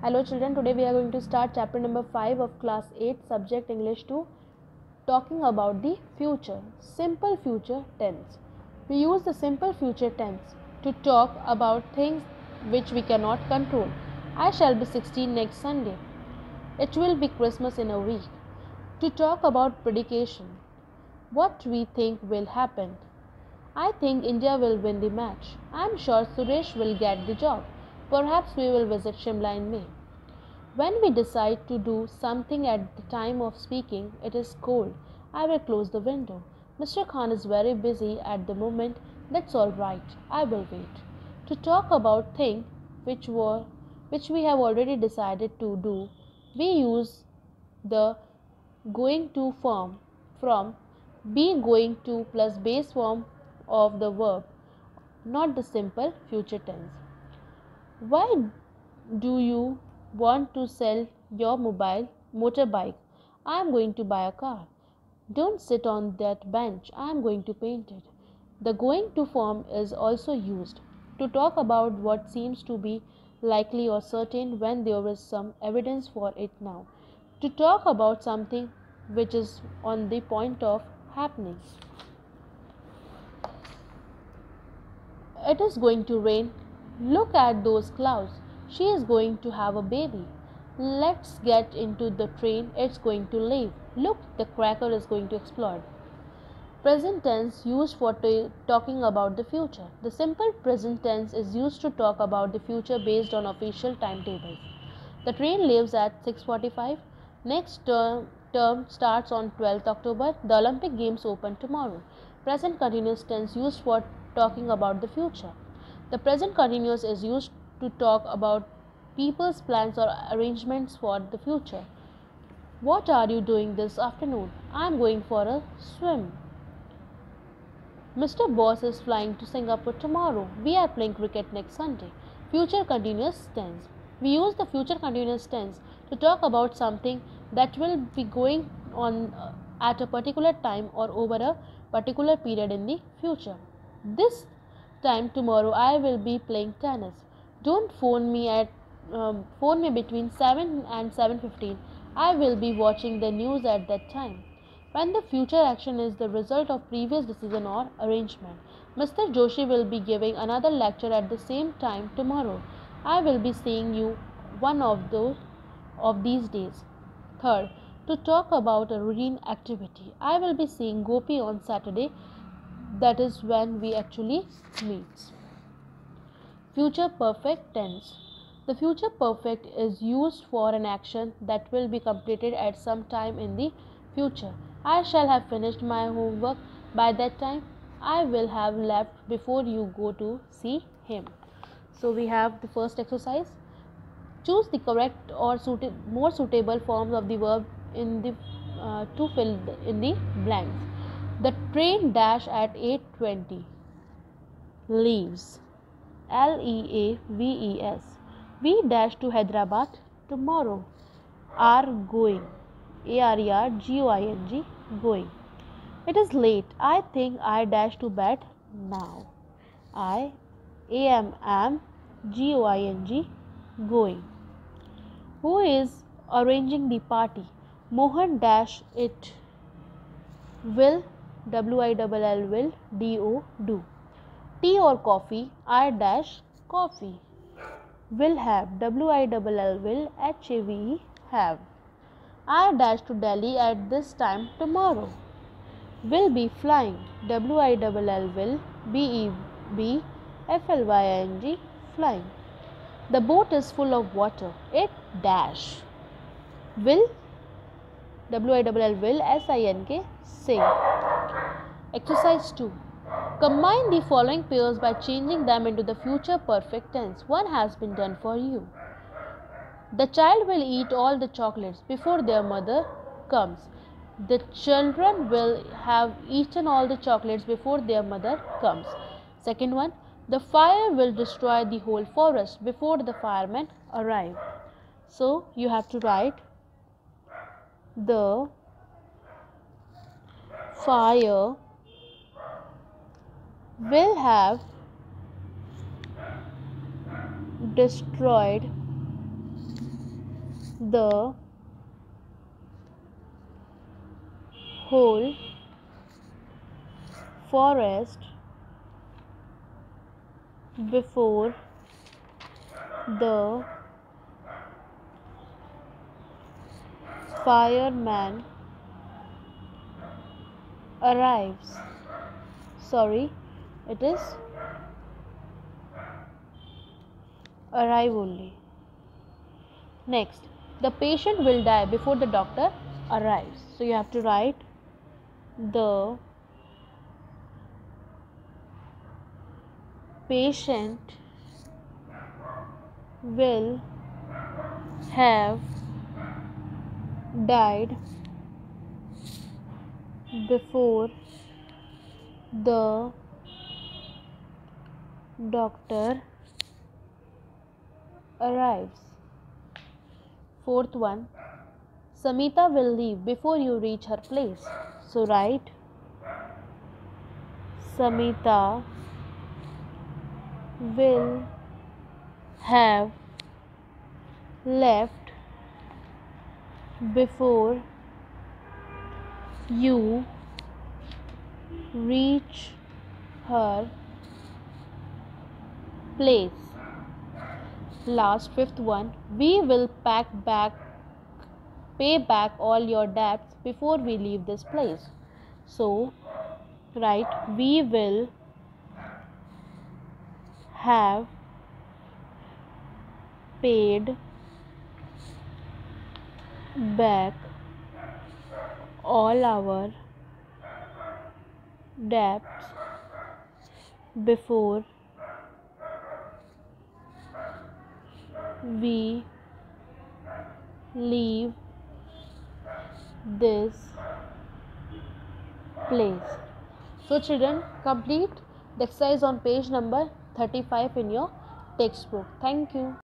Hello children, today we are going to start chapter number 5 of class 8, subject English 2, talking about the future, simple future tense. We use the simple future tense to talk about things which we cannot control. I shall be 16 next Sunday. It will be Christmas in a week. To talk about predication, what we think will happen. I think India will win the match. I am sure Suresh will get the job. Perhaps we will visit Shimla in May. When we decide to do something at the time of speaking, it is cold. I will close the window. Mr. Khan is very busy at the moment. That's all right. I will wait. To talk about things which we have already decided to do, we use the going to form from be going to plus base form of the verb, not the simple future tense. Why do you want to sell your motorbike? I am going to buy a car. Don't sit on that bench. I am going to paint it. The going to form is also used to talk about what seems to be likely or certain when there is some evidence for it now. To talk about something which is on the point of happening. It is going to rain. Look at those clouds. She is going to have a baby. Let's get into the train. It's going to leave. Look, the cracker is going to explode. Present tense used for talking about the future. The simple present tense is used to talk about the future based on official timetables. The train leaves at 6:45. Next term starts on 12th October. The Olympic Games open tomorrow. Present continuous tense used for talking about the future. The present continuous is used to talk about people's plans or arrangements for the future. What are you doing this afternoon? I am going for a swim. Mr. Boss is flying to Singapore tomorrow. We are playing cricket next Sunday. Future continuous tense. We use the future continuous tense to talk about something that will be going on at a particular time or over a particular period in the future. This time tomorrow I will be playing tennis. Don't phone me between 7 and 7:15. I will be watching the news at that time. When the future action is the result of previous decision or arrangement. Mr. Joshi will be giving another lecture at the same time tomorrow. I will be seeing you one of these days. Third, to talk about a routine activity. I will be seeing Gopi on Saturday. That is when we actually meet. Future perfect tense. The future perfect is used for an action that will be completed at some time in the future. I shall have finished my homework by that time. I will have left before you go to see him. So we have the first exercise. Choose the correct or more suitable forms of the verb in the to fill in the blanks. The train dash at 8:20. Leaves. Leaves. We dash to Hyderabad tomorrow. Are going. Arergoing. Going. It is late. I think I dash to bed now. am going. Who is arranging the party? Mohan dash it. Will will do. Tea or coffee? I dash coffee. Will have will have. I dash to Delhi at this time tomorrow. Will be flying. will flying. The boat is full of water. It dash. Will sing. Exercise 2. Combine the following pairs by changing them into the future perfect tense. One has been done for you. The child will eat all the chocolates before their mother comes. The children will have eaten all the chocolates before their mother comes. Second one, the fire will destroy the whole forest before the firemen arrive. So you have to write the fire will have destroyed the whole forest before the fireman arrives. Sorry, it is arrive only. Next, the patient will die before the doctor arrives. So you have to write the patient will have died before the doctor arrives. Fourth one, Samita will leave before you reach her place. So write Samita will have left before you reach her place. Last, fifth one, we will pay back all your debts before we leave this place. So write we will have paid back all our debts before we leave this place. So children, complete the exercise on page number 35 in your textbook. Thank you.